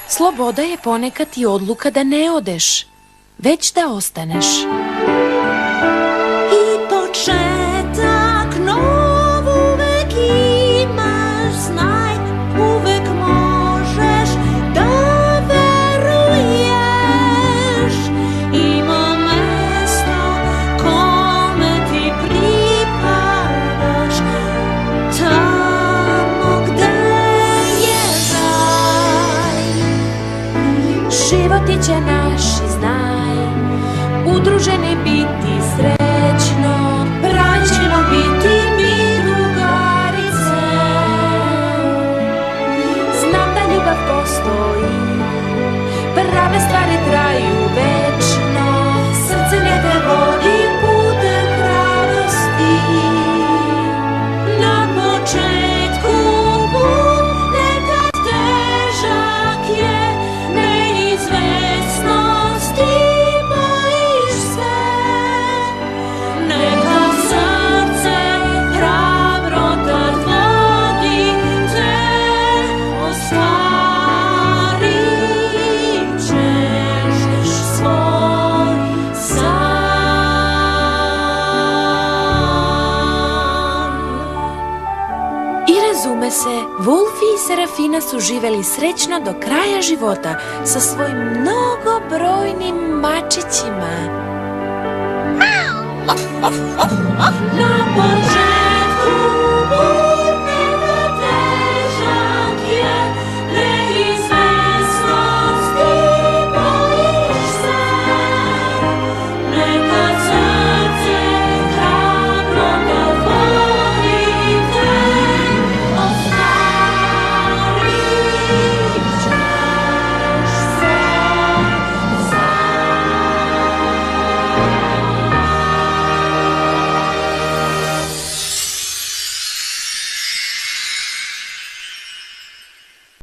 Sloboda je ponekad i odluka da ne odeš, već da ostaneš. I početak nov uvek imaš, znaj, uvek možeš da veruješ. Ima mesto kome ti pripadaš, tamo gde je raj. Život će naš i znaj, udruženi biti srećno, praćeno biti mi drugarice. Znam da ljubav postoji, prave stvari traju večno, srce ne te vodi putem radosti. Na početku put nekad težak je, neizvesnosti bojiš se. Neka srce hrabro tad vodi te, ostvarit ćeš svoj san. I razume se, Vulfi i Serafina su živeli srećno do kraja života sa svojim mnogobrojnim mačićima. Na početku